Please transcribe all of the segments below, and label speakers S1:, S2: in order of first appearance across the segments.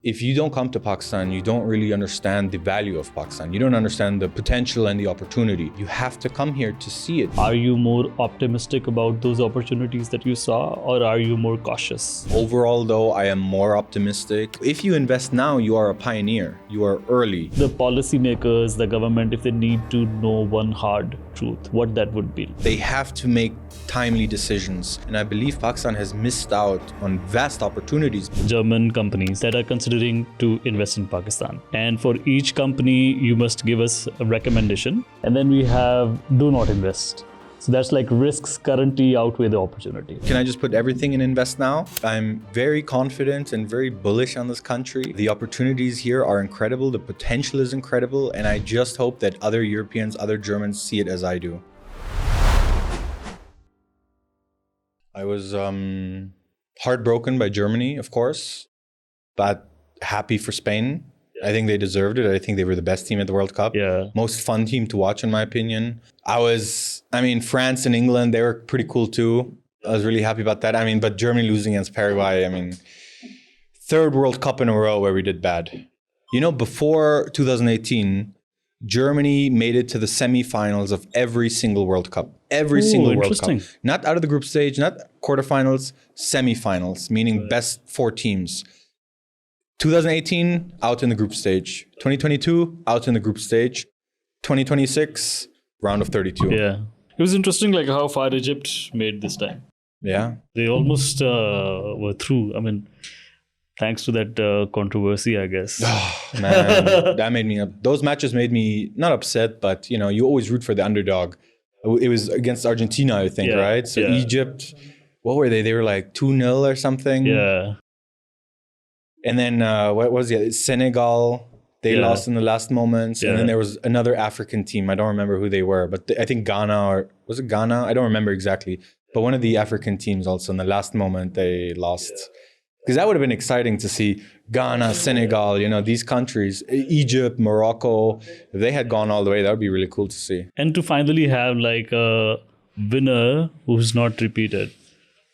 S1: If you don't come to Pakistan, you don't really understand the value of Pakistan. You don't understand the potential and the opportunity. You have to come here to see it.
S2: Are you more optimistic about those opportunities that you saw, or are you more cautious?
S1: Overall, though, I am more optimistic. If you invest now, you are a pioneer. You are early.
S2: The policymakers, the government, if they need to know one hard truth, what that would be?
S1: They have to make timely decisions. And I believe Pakistan has missed out on vast opportunities.
S2: German companies that are considering to invest in Pakistan. And for each company, you must give us a recommendation. And then we have do not invest. So that's like risks currently outweigh the opportunity.
S1: Can I just put everything in invest now? I'm very confident and very bullish on this country. The opportunities here are incredible. The potential is incredible. And I just hope that other Europeans, other Germans see it as I do. I was heartbroken by Germany, of course, but happy for Spain. I think they deserved it. I think they were the best team at the World Cup.
S2: Yeah.
S1: Most fun team to watch, in my opinion. France and England, they were pretty cool too. I was really happy about that. But Germany losing against Paraguay, third World Cup in a row where we did bad. Before 2018, Germany made it to the semifinals of every single World Cup. Every single World Cup. Not out of the group stage, not quarterfinals, semifinals, meaning best four teams. 2018, out in the group stage. 2022, out in the group stage. 2026, round of 32.
S2: Yeah. It was interesting how far Egypt made this time.
S1: Yeah.
S2: They almost were through. Thanks to that controversy, I guess.
S1: Oh, man, that made me, those matches made me not upset, but you always root for the underdog. It was against Argentina, I think, right? So Egypt, what were they? They were like 2-0 or something.
S2: Yeah.
S1: And then what was it? Senegal, they lost in the last moments. And then there was another African team. I don't remember who they were, but I think Ghana, or was it Ghana? I don't remember exactly. But one of the African teams also in the last moment, they lost. Because that would have been exciting to see Ghana, Senegal, these countries, Egypt, Morocco. If they had gone all the way, that would be really cool to see.
S2: And to finally have a winner who's not repeated.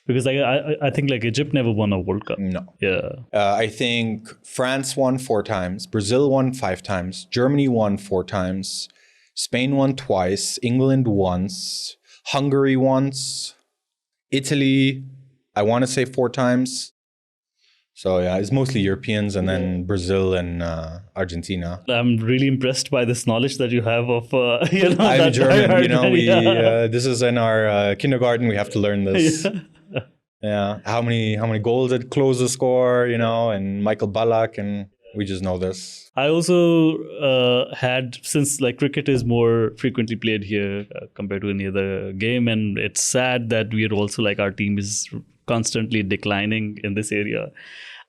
S2: Because I think Egypt never won a World Cup.
S1: No.
S2: Yeah.
S1: I think France won 4 times. Brazil won 5 times. Germany won 4 times. Spain won twice. England once. Hungary once. Italy, I want to say 4 times. So yeah, it's mostly Europeans and then Brazil and Argentina.
S2: I'm really impressed by this knowledge that you have of,
S1: I'm German, this is in our kindergarten, we have to learn this. Yeah, how many goals did Klose score, and Michael Ballack, and we just know this.
S2: I also had, since cricket is more frequently played here compared to any other game, and it's sad that we are also our team is constantly declining in this area.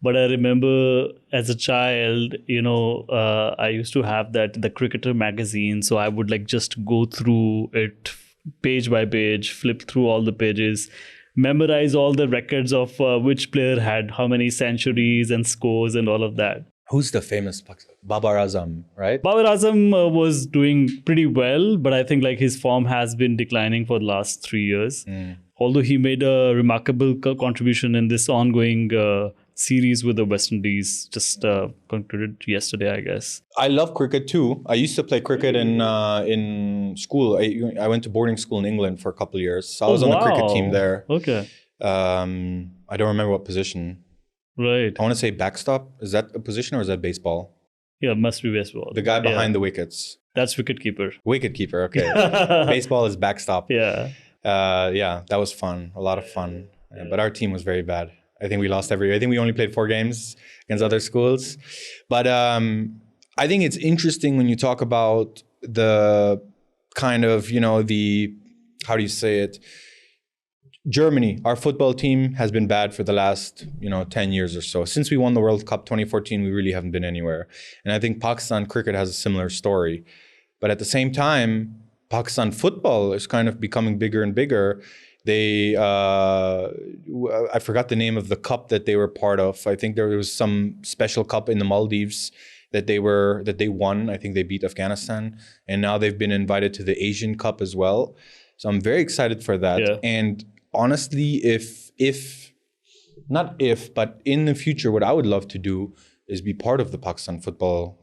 S2: But I remember as a child, I used to have the Cricketer magazine. So I would just go through it page by page, flip through all the pages, memorize all the records of which player had how many centuries and scores and all of that.
S1: Who's the famous Babar Azam, right?
S2: Babar Azam was doing pretty well, but I think his form has been declining for the last 3 years. Although he made a remarkable contribution in this ongoing series with the West Indies, just concluded yesterday, I guess.
S1: I love cricket too. I used to play cricket in school. I went to boarding school in England for a couple of years. So I was on the cricket team there.
S2: Okay.
S1: I don't remember what position.
S2: Right.
S1: I want to say backstop. Is that a position or is that baseball?
S2: Yeah, it must be baseball.
S1: The guy behind the wickets.
S2: That's wicketkeeper.
S1: Wicketkeeper, okay. Baseball is backstop.
S2: Yeah.
S1: That was fun. A lot of fun. Yeah, but our team was very bad. I think we lost I think we only played 4 games against other schools. But I think it's interesting when you talk about the kind of, how do you say it? Germany, our football team has been bad for the last, 10 years or so. Since we won the World Cup 2014, we really haven't been anywhere. And I think Pakistan cricket has a similar story. But at the same time, Pakistan football is kind of becoming bigger and bigger. They, I forgot the name of the cup that they were part of. I think there was some special cup in the Maldives that they won. I think they beat Afghanistan. And now they've been invited to the Asian Cup as well. So I'm very excited for that. Yeah. And honestly, but in the future, what I would love to do is be part of the Pakistan Football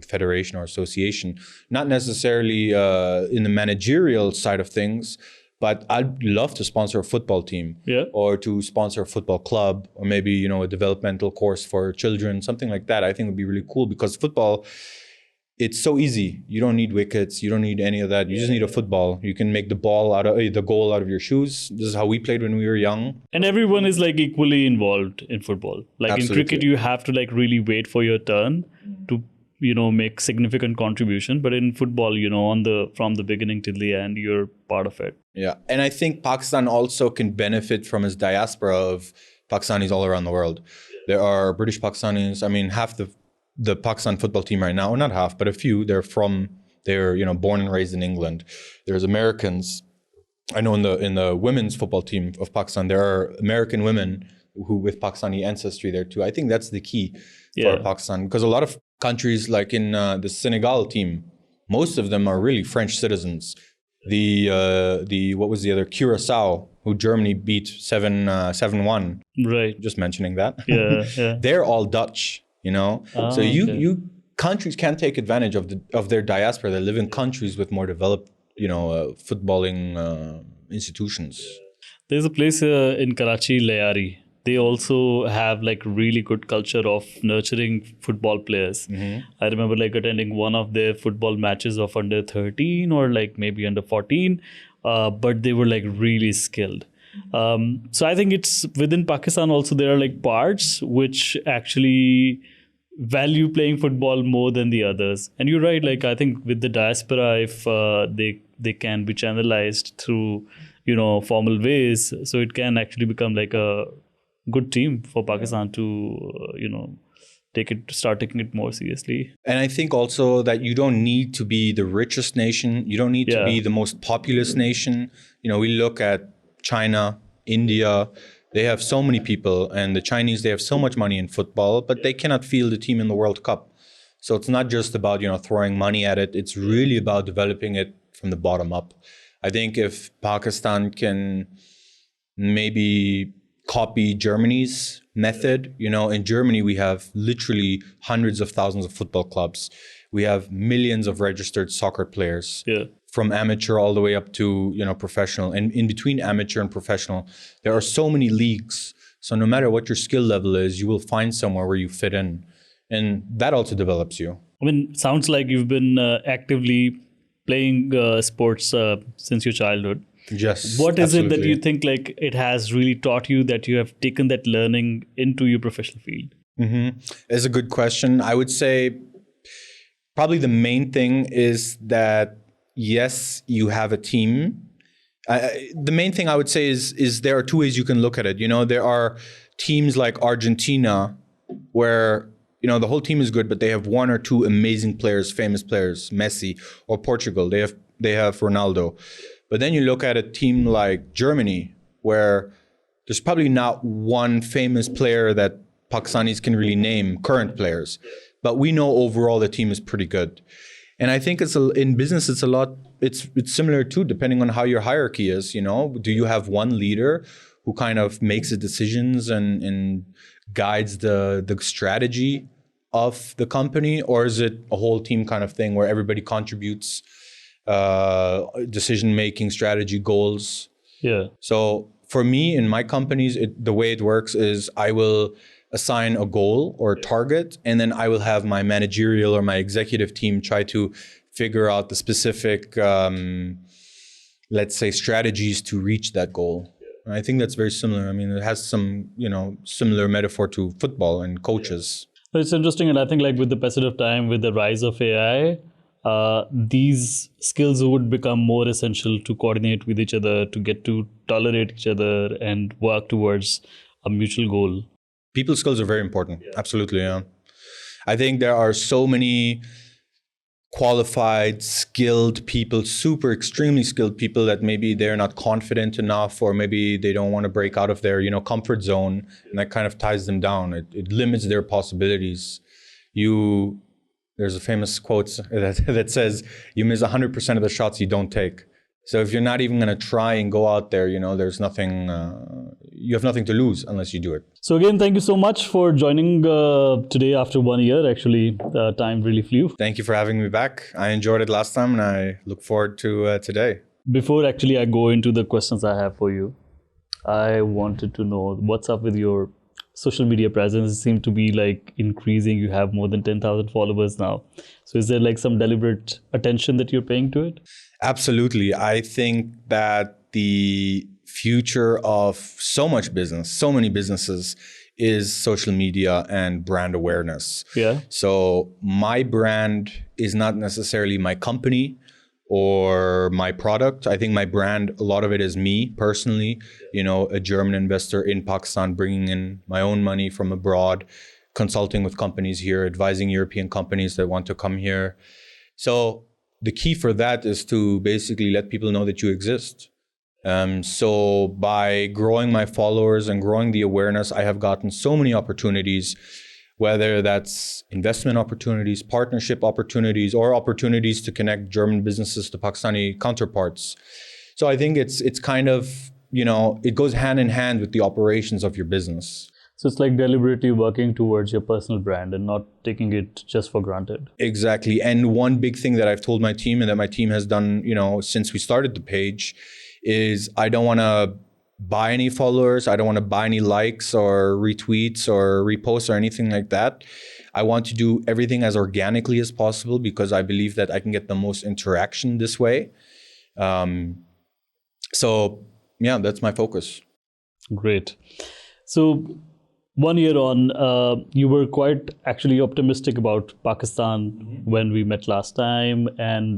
S1: Federation or Association. Not necessarily in the managerial side of things, but I'd love to sponsor a football team, or to sponsor a football club, or maybe, you know, a developmental course for children, something like that. I think would be really cool, because football, it's so easy. You don't need wickets. You don't need any of that. You just need a football. You can make the goal out of your shoes. This is how we played when we were young.
S2: And everyone is like equally involved in football. Like
S1: Absolutely.
S2: in cricket, you have to like really wait for your turn to, you know, make significant contribution. But in football, you know, from the beginning till the end, you're part of it.
S1: Yeah, and I think Pakistan also can benefit from its diaspora of Pakistanis all around the world. There are British Pakistanis. I mean, half the Pakistan football team right now, or not half, but a few, they're you know, born and raised in England. There's Americans. I know in the women's football team of Pakistan, there are American women who with Pakistani ancestry there too. I think that's the key for Pakistan, because a lot of countries, like in the Senegal team, most of them are really French citizens. The what was the other, Curacao, who Germany beat 7-1.
S2: Right.
S1: Just mentioning that.
S2: Yeah.
S1: They're all Dutch. You know, so you countries can take advantage of their diaspora. They live in countries with more developed, you know, footballing institutions.
S2: There's a place in Karachi, Layari. They also have like really good culture of nurturing football players. I remember like attending one of their football matches of under 13 or like maybe under 14, but they were like really skilled. So I think it's within Pakistan also there are like parts which actually value playing football more than the others. And you're right, like I think with the diaspora, if they can be channelized through, you know, formal ways, so it can actually become like a good team for Pakistan to, you know, start taking it more seriously.
S1: And I think also that you don't need to be the richest nation. You don't need to be the most populous nation. You know, we look at China, India, they have so many people, and the Chinese, they have so much money in football, but they cannot field a team in the World Cup. So it's not just about, you know, throwing money at it. It's really about developing it from the bottom up. I think if Pakistan can maybe copy Germany's method, you know, in Germany, we have literally hundreds of thousands of football clubs. We have millions of registered soccer players. From amateur all the way up to, you know, professional. And in between amateur and professional, there are so many leagues. So no matter what your skill level is, you will find somewhere where you fit in. And that also develops you.
S2: I mean, sounds like you've been actively playing sports since your childhood.
S1: Yes.
S2: What is
S1: absolutely.
S2: it that you think like it has really taught you that you have taken that learning into your professional field?
S1: It's a good question. I would say probably the main thing is that yes, you have a team. The main thing I would say is there are two ways you can look at it. You know, there are teams like Argentina where, you know, the whole team is good, but they have one or two amazing players, famous players, Messi, or Portugal. They have Ronaldo. But then you look at a team like Germany where there's probably not one famous player that Pakistanis can really name, current players. But we know overall the team is pretty good. And I think in business, it's similar too, depending on how your hierarchy is, you know. Do you have one leader who kind of makes the decisions and guides the strategy of the company? Or is it a whole team kind of thing where everybody contributes decision-making, strategy, goals? So for me, in my companies, the way it works is I will assign a goal or a target, and then I will have my managerial or my executive team try to figure out the specific, let's say, strategies to reach that goal. And I think that's very similar. I mean, it has some, you know, similar metaphor to football and coaches.
S2: It's interesting, and I think like with the passage of time, with the rise of AI, these skills would become more essential to coordinate with each other, to get to tolerate each other and work towards a mutual goal.
S1: People skills are very important. Absolutely, yeah. I think there are so many qualified, skilled people, extremely skilled people that maybe they're not confident enough, or maybe they don't want to break out of their, you know, comfort zone, and that kind of ties them down. It limits their possibilities. There's a famous quote that says, you miss 100% of the shots you don't take. So if you're not even going to try and go out there, there's nothing, you have nothing to lose unless you do it.
S2: So again, thank you so much for joining today after 1 year. Actually, time really flew.
S1: Thank you for having me back. I enjoyed it last time and I look forward to today.
S2: Before actually I go into the questions I have for you, I wanted to know what's up with your social media presence. It seems to be like increasing. You have more than 10,000 followers now. So is there like some deliberate attention that you're paying to it?
S1: Absolutely. I think that the future of so many businesses is social media and brand awareness.
S2: Yeah.
S1: So my brand is not necessarily my company or my product. I think my brand, a lot of it is me personally, a German investor in Pakistan, bringing in my own money from abroad, consulting with companies here, advising European companies that want to come here. So the key for that is to basically let people know that you exist. So by growing my followers and growing the awareness, I have gotten so many opportunities, whether that's investment opportunities, partnership opportunities, or opportunities to connect German businesses to Pakistani counterparts. So I think it's kind of, it goes hand in hand with the operations of your business.
S2: So it's like deliberately working towards your personal brand and not taking it just for granted.
S1: Exactly. And one big thing that I've told my team and that my team has done, since we started the page is I don't want to buy any followers. I don't want to buy any likes or retweets or reposts or anything like that. I want to do everything as organically as possible because I believe that I can get the most interaction this way. So yeah, that's my focus.
S2: Great. So 1 year on, you were quite actually optimistic about Pakistan when we met last time, and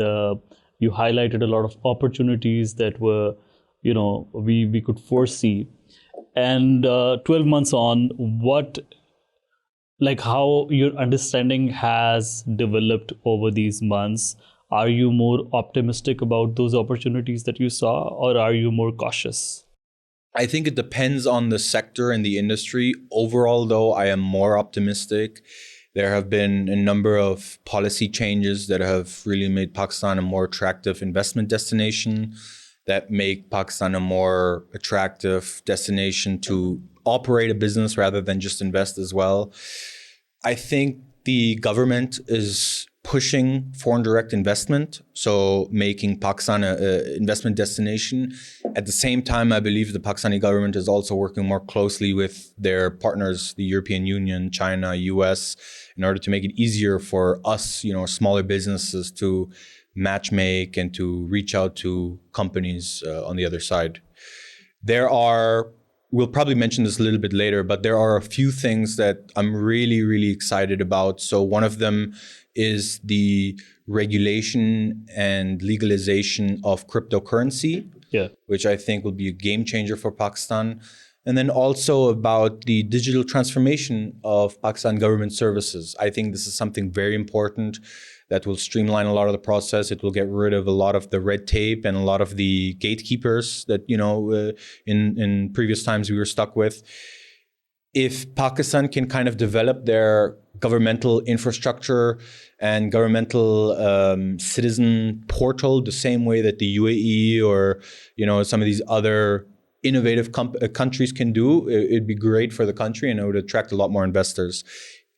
S2: you highlighted a lot of opportunities that were, we could foresee. And 12 months on, how your understanding has developed over these months? Are you more optimistic about those opportunities that you saw, or are you more cautious?
S1: I think it depends on the sector and the industry. Overall, though, I am more optimistic. There have been a number of policy changes that have really made Pakistan a more attractive investment destination, that make Pakistan a more attractive destination to operate a business rather than just invest as well. I think the government is pushing foreign direct investment, so making Pakistan an investment destination. At the same time, I believe the Pakistani government is also working more closely with their partners, the European Union, China, US, in order to make it easier for us, smaller businesses to matchmake and to reach out to companies on the other side. We'll probably mention this a little bit later, but there are a few things that I'm really, really excited about. So one of them is the regulation and legalization of cryptocurrency, which I think will be a game changer for Pakistan. And then also about the digital transformation of Pakistan government services. I think this is something very important that will streamline a lot of the process. It will get rid of a lot of the red tape and a lot of the gatekeepers that, in previous times we were stuck with. If Pakistan can kind of develop their governmental infrastructure and governmental citizen portal the same way that the UAE or, some of these other innovative countries can do, it'd be great for the country and it would attract a lot more investors.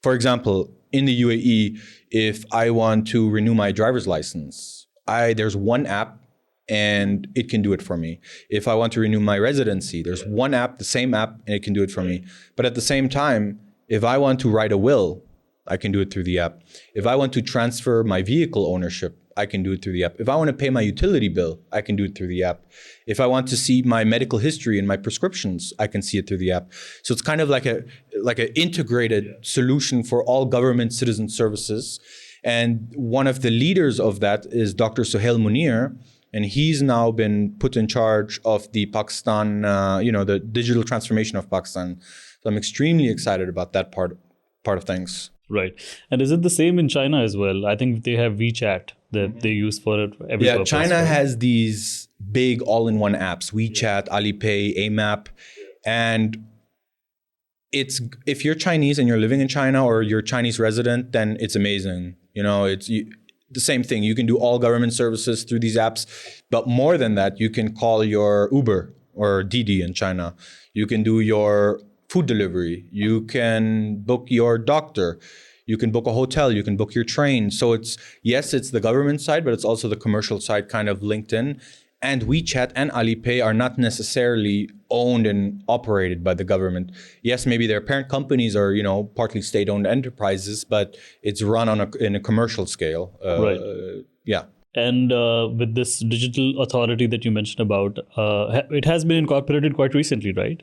S1: For example, in the UAE, if I want to renew my driver's license, there's one app and it can do it for me. If I want to renew my residency, there's one app, the same app, and it can do it for me. But at the same time, if I want to write a will, I can do it through the app. If I want to transfer my vehicle ownership, I can do it through the app. If I want to pay my utility bill, I can do it through the app. If I want to see my medical history and my prescriptions, I can see it through the app. So it's kind of like an integrated solution for all government citizen services. And one of the leaders of that is Dr. Suhail Munir, and he's now been put in charge of the Pakistan, the digital transformation of Pakistan. So I'm extremely excited about that part of things.
S2: Right. And is it the same in China as well? I think they have WeChat that they use for every purpose.
S1: China has these big all-in-one apps, WeChat, Alipay, AMAP. And if you're Chinese and you're living in China or you're a Chinese resident, then it's amazing. the same thing. You can do all government services through these apps, but more than that, you can call your Uber or Didi in China. You can do your food delivery. You can book your doctor. You can book a hotel. You can book your train. So it's the government side, but it's also the commercial side kind of linked in. And WeChat and Alipay are not necessarily owned and operated by the government. Yes, maybe their parent companies are, partly state-owned enterprises, but it's run in a commercial scale.
S2: Right.
S1: Yeah.
S2: And with this digital authority that you mentioned about, it has been incorporated quite recently, right?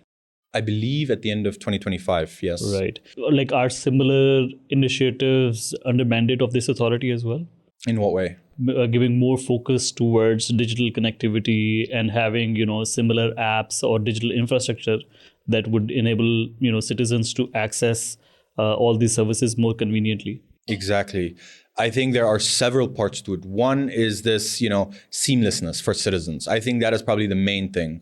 S1: I believe at the end of 2025, yes.
S2: Right. Like, are similar initiatives under mandate of this authority as well?
S1: In what way?
S2: Giving more focus towards digital connectivity and having, similar apps or digital infrastructure that would enable, citizens to access all these services more conveniently.
S1: Exactly. I think there are several parts to it. One is this, seamlessness for citizens. I think that is probably the main thing.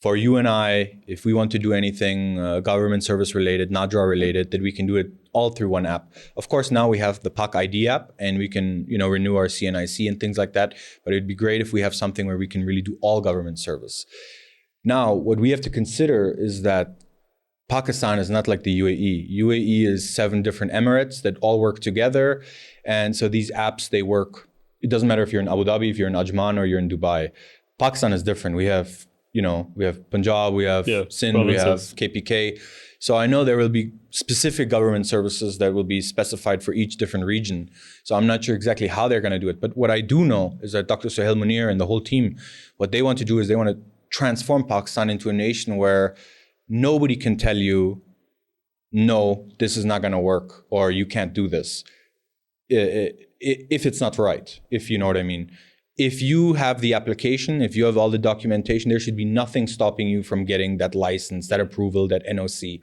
S1: For you and I, if we want to do anything government service related, NADRA related, that we can do it all through one app. Of course, now we have the PAK ID app and we can, renew our CNIC and things like that. But it'd be great if we have something where we can really do all government service. Now, what we have to consider is that Pakistan is not like the UAE. UAE is 7 different emirates that all work together. And so these apps, they work. It doesn't matter if you're in Abu Dhabi, if you're in Ajman, or you're in Dubai. Pakistan is different. We have Punjab, we have Sindh, provinces. We have KPK. So I know there will be specific government services that will be specified for each different region. So I'm not sure exactly how they're going to do it. But what I do know is that Dr. Suhail Munir and the whole team, what they want to do is they want to transform Pakistan into a nation where nobody can tell you, no, this is not going to work, or you can't do this, if it's not right, if you know what I mean. If you have the application, if you have all the documentation, there should be nothing stopping you from getting that license, that approval, that NOC.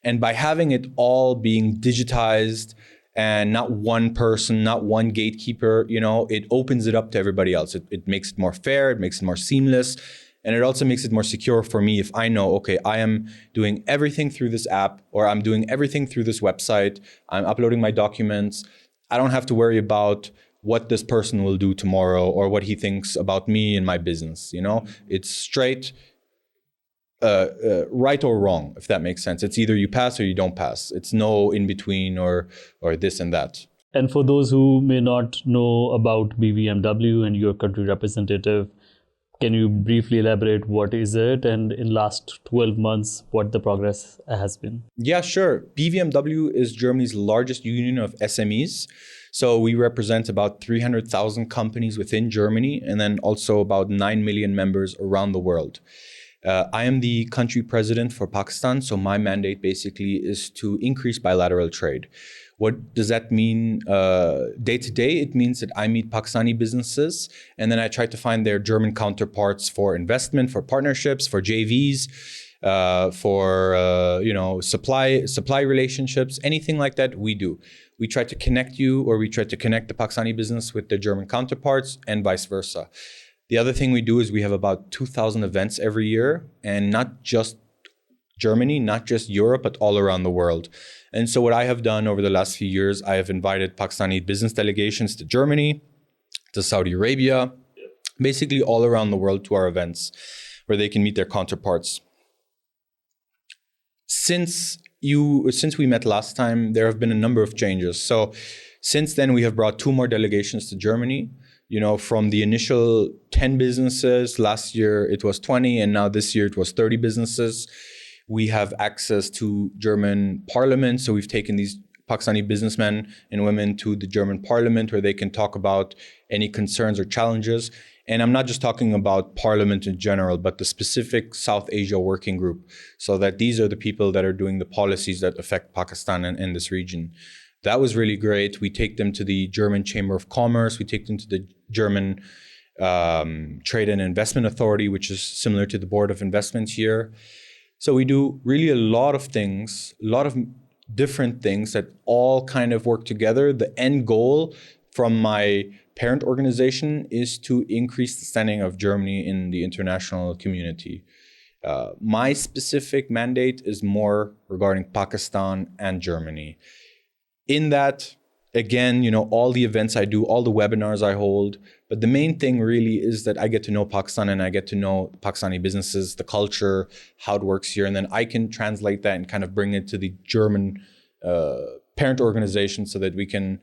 S1: And by having it all being digitized and not one person, not one gatekeeper, it opens it up to everybody else. It makes it more fair, it makes it more seamless. And it also makes it more secure for me if I know, okay, I am doing everything through this app, or I'm doing everything through this website, I'm uploading my documents. I don't have to worry about what this person will do tomorrow or what he thinks about me and my business. It's straight, right or wrong, if that makes sense. It's either you pass or you don't pass. It's no in between or this and that.
S2: And for those who may not know about BVMW and your country representative, can you briefly elaborate what is it, and in last 12 months, what the progress has been? Yeah,
S1: sure. BVMW is Germany's largest union of SMEs. So we represent about 300,000 companies within Germany, and then also about 9 million members around the world. I am the country president for Pakistan. So my mandate basically is to increase bilateral trade. What does that mean day to day? It means that I meet Pakistani businesses and then I try to find their German counterparts for investment, for partnerships, for JVs, for supply relationships, anything like that we do. We try to connect you, or we try to connect the Pakistani business with their German counterparts and vice versa. The other thing we do is we have about 2,000 events every year, and not just Germany, not just Europe, but all around the world. And so what I have done over the last few years, I have invited Pakistani business delegations to Germany, to Saudi Arabia, basically all around the world to our events where they can meet their counterparts. Since we met last time, there have been a number of changes. So since then, we have brought 2 more delegations to Germany. From the initial 10 businesses, last year it was 20, and now this year it was 30 businesses. We have access to German parliament. So we've taken these Pakistani businessmen and women to the German parliament where they can talk about any concerns or challenges. And I'm not just talking about parliament in general, but the specific South Asia working group, so that these are the people that are doing the policies that affect Pakistan and this region. That was really great. We take them to the German Chamber of Commerce. We take them to the German Trade and Investment Authority, which is similar to the Board of Investment here. So we do really a lot of things, a lot of different things that all kind of work together. The end goal from my parent organization is to increase the standing of Germany in the international community. My specific mandate is more regarding Pakistan and Germany. In that, Again, all the events I do, all the webinars I hold, but the main thing really is that I get to know Pakistan and I get to know Pakistani businesses, the culture, how it works here, and then I can translate that and kind of bring it to the German parent organization so that we can,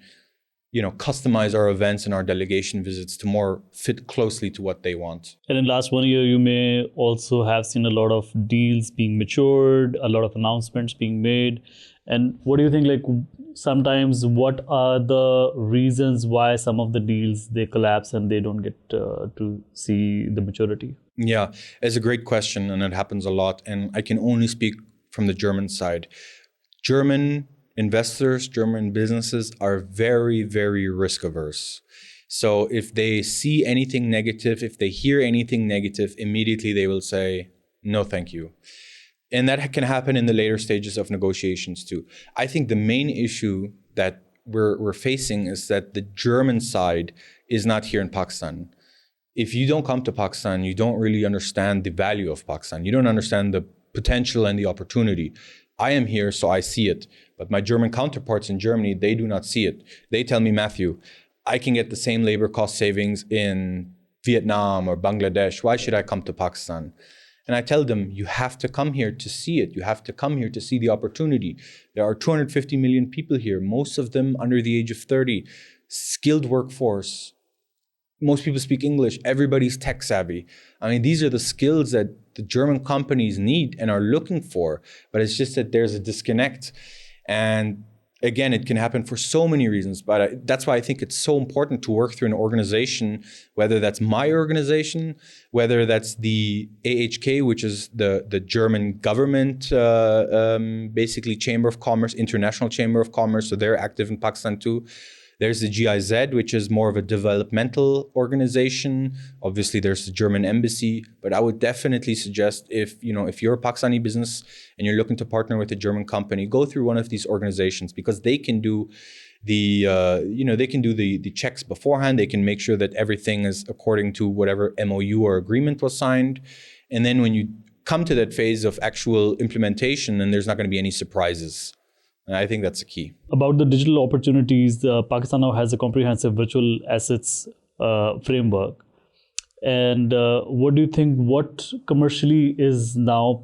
S1: customize our events and our delegation visits to more fit closely to what they want.
S2: And in last 1 year, you may also have seen a lot of deals being matured, a lot of announcements being made. And what do you think, like sometimes what are the reasons why some of the deals, they collapse and they don't get to see the maturity?
S1: Yeah, it's a great question and it happens a lot. And I can only speak from the German side. German investors, German businesses are very, very risk averse. So if they see anything negative, if they hear anything negative, immediately they will say, no, thank you. And that can happen in the later stages of negotiations too. I think the main issue that we're facing is that the German side is not here in Pakistan. If you don't come to Pakistan, you don't really understand the value of Pakistan. You don't understand the potential and the opportunity. I am here, so I see it. But my German counterparts in Germany, they do not see it. They tell me, Matthew, I can get the same labor cost savings in Vietnam or Bangladesh. Why should I come to Pakistan? And I tell them, you have to come here to see it. You have to come here to see the opportunity. There are 250 million people here, most of them under the age of 30, skilled workforce. Most people speak English. Everybody's tech savvy. I mean, these are the skills that the German companies need and are looking for, but it's just that there's a disconnect. And again, it can happen for so many reasons, but that's why I think it's so important to work through an organization, whether that's my organization, whether that's the AHK, which is the German government, basically Chamber of Commerce, International Chamber of Commerce, so they're active in Pakistan too. There's the GIZ, which is more of a developmental organization. Obviously, there's the German embassy, but I would definitely suggest if you're a Pakistani business and you're looking to partner with a German company, go through one of these organizations because they can do the checks beforehand. They can make sure that everything is according to whatever MOU or agreement was signed. And then when you come to that phase of actual implementation, then there's not going to be any surprises. And I think that's the key.
S2: About the digital opportunities, Pakistan now has a comprehensive virtual assets framework. And what do you think, what commercially is now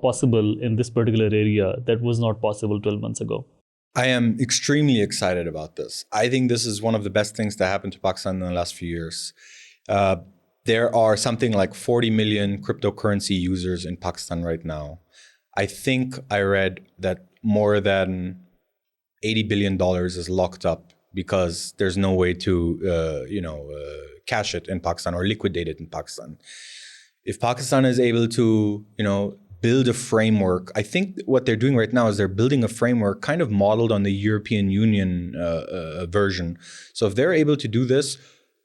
S2: possible in this particular area that was not possible 12 months ago?
S1: I am extremely excited about this. I think this is one of the best things that happened to Pakistan in the last few years. There are something like 40 million cryptocurrency users in Pakistan right now. I think I read that more than $80 billion is locked up because there's no way to, cash it in Pakistan or liquidate it in Pakistan. If Pakistan is able to, build a framework, I think what they're doing right now is they're building a framework kind of modeled on the European Union version. So if they're able to do this,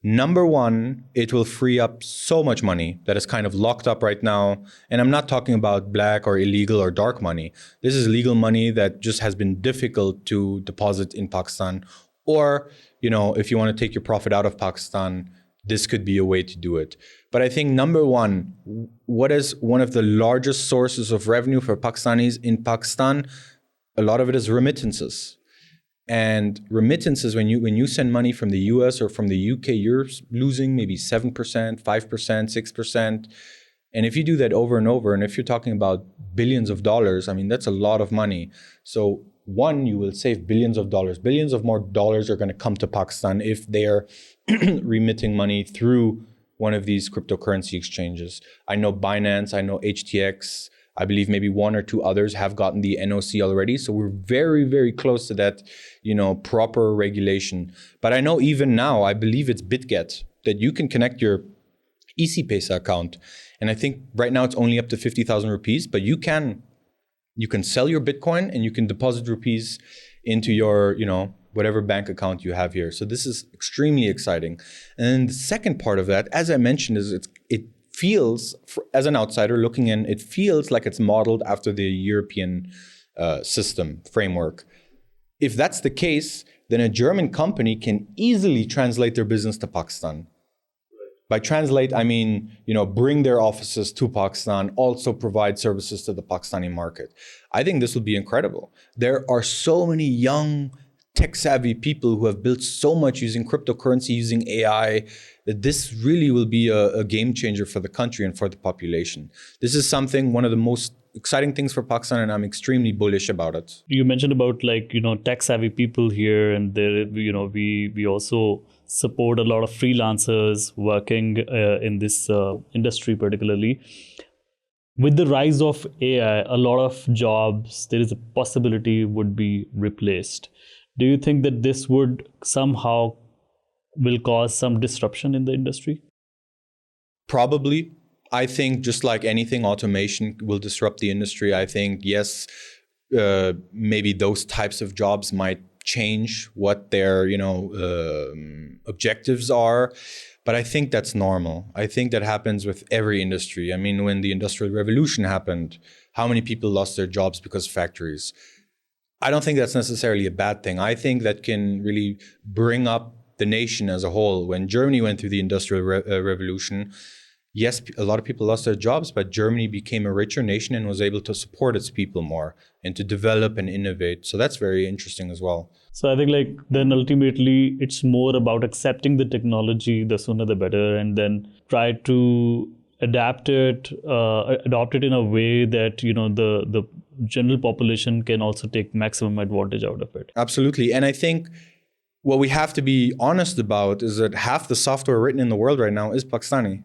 S1: number one, it will free up so much money that is kind of locked up right now. And I'm not talking about black or illegal or dark money. This is legal money that just has been difficult to deposit in Pakistan. Or, if you want to take your profit out of Pakistan, this could be a way to do it. But I think number one, what is one of the largest sources of revenue for Pakistanis in Pakistan? A lot of it is remittances. And remittances, when you send money from the US or from the UK, you're losing maybe 7%, 5%, 6%. And if you do that over and over, and if you're talking about billions of dollars, I mean, that's a lot of money. So one, you will save billions of dollars. Billions of more dollars are going to come to Pakistan if they're remitting money through one of these cryptocurrency exchanges. I know Binance, I know HTX, I believe maybe one or two others have gotten the NOC already. So we're very, very close to that, proper regulation. But I know even now, I believe it's BitGet that you can connect your EasyPesa account. And I think right now it's only up to 50,000 rupees, but you can sell your Bitcoin and you can deposit rupees into your, whatever bank account you have here. So this is extremely exciting. And then the second part of that, as I mentioned, is it feels, as an outsider looking in, it feels like it's modeled after the European system framework. If that's the case, then a German company can easily translate their business to Pakistan. By translate, I mean, bring their offices to Pakistan, also provide services to the Pakistani market. I think this will be incredible. There are so many young tech-savvy people who have built so much using cryptocurrency, using AI, that this really will be a game changer for the country and for the population. This is one of the most exciting things for Pakistan, and I'm extremely bullish about it.
S2: You mentioned about tech savvy people here, and there we also support a lot of freelancers working in this industry particularly. With the rise of AI, a lot of jobs, there is a possibility would be replaced. Do you think that this would somehow will cause some disruption in the industry?
S1: Probably. I think just like anything, automation will disrupt the industry. I think, yes, maybe those types of jobs might change what their objectives are. But I think that's normal. I think that happens with every industry. I mean, when the Industrial Revolution happened, how many people lost their jobs because of factories? I don't think that's necessarily a bad thing. I think that can really bring up the nation as a whole. When Germany went through the Industrial Revolution, yes, a lot of people lost their jobs, but Germany became a richer nation and was able to support its people more and to develop and innovate. So that's very interesting as well.
S2: So I think then ultimately it's more about accepting the technology, the sooner the better, and then try to adopt it in a way that the general population can also take maximum advantage out of it.
S1: Absolutely. And I think what we have to be honest about is that half the software written in the world right now is Pakistani.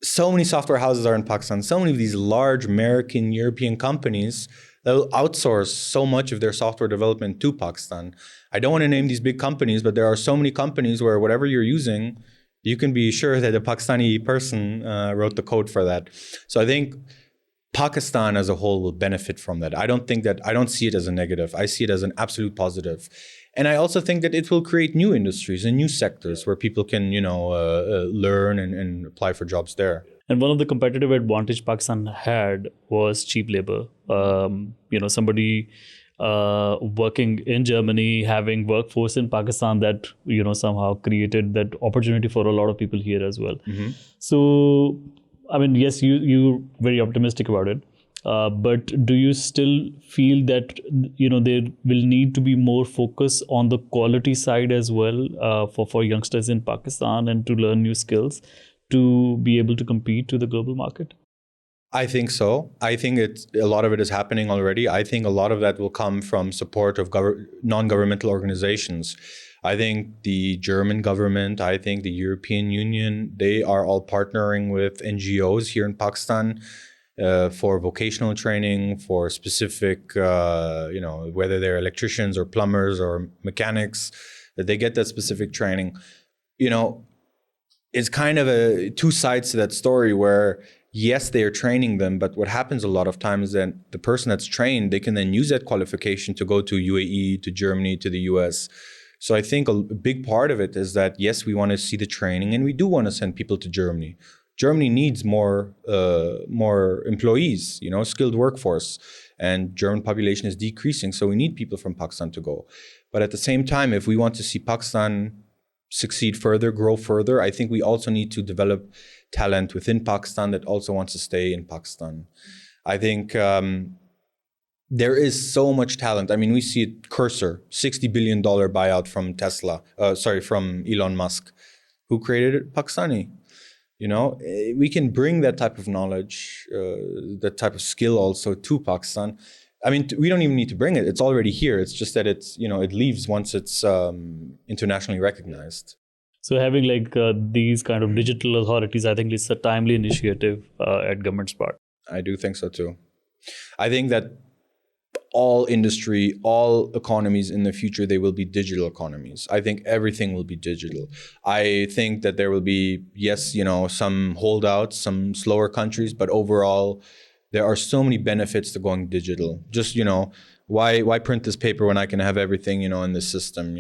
S1: So many software houses are in Pakistan. So many of these large American, European companies that will outsource so much of their software development to Pakistan. I don't want to name these big companies, but there are so many companies where whatever you're using, you can be sure that a Pakistani person wrote the code for that. So I think Pakistan as a whole will benefit from that. I don't see it as a negative. I see it as an absolute positive. And I also think that it will create new industries and new sectors where people can, learn and apply for jobs there.
S2: And one of the competitive advantage Pakistan had was cheap labor. Somebody working in Germany, having workforce in Pakistan that, somehow created that opportunity for a lot of people here as well. Mm-hmm. So, I mean, yes, you're very optimistic about it. But do you still feel that, there will need to be more focus on the quality side as well for youngsters in Pakistan and to learn new skills to be able to compete to the global market?
S1: I think so. I think a lot of it is happening already. I think a lot of that will come from support of non-governmental organizations. I think the German government, I think the European Union, they are all partnering with NGOs here in Pakistan for vocational training, for specific, whether they're electricians or plumbers or mechanics, that they get that specific training. It's kind of two sides to that story where, yes, they are training them, but what happens a lot of times is that the person that's trained, they can then use that qualification to go to UAE, to Germany, to the US. So I think a big part of it is that, yes, we want to see the training and we do want to send people to Germany. Germany needs more employees, skilled workforce, and German population is decreasing. So we need people from Pakistan to go. But at the same time, if we want to see Pakistan succeed further, grow further, I think we also need to develop talent within Pakistan that also wants to stay in Pakistan. I think there is so much talent. I mean, we see it, Cursor, $60 billion buyout from from Elon Musk, who created it, Pakistani. We can bring that type of knowledge, that type of skill also to Pakistan. I mean, we don't even need to bring it. It's already here. It's just that it leaves once it's internationally recognized.
S2: So having these kind of digital authorities, I think it's a timely initiative at government's part.
S1: I do think so too. I think that all industry, all economies in the future, they will be digital economies. I think everything will be digital. I think that there will be, yes, some holdouts, some slower countries, but overall, there are so many benefits to going digital. Just, why print this paper when I can have everything, in the system,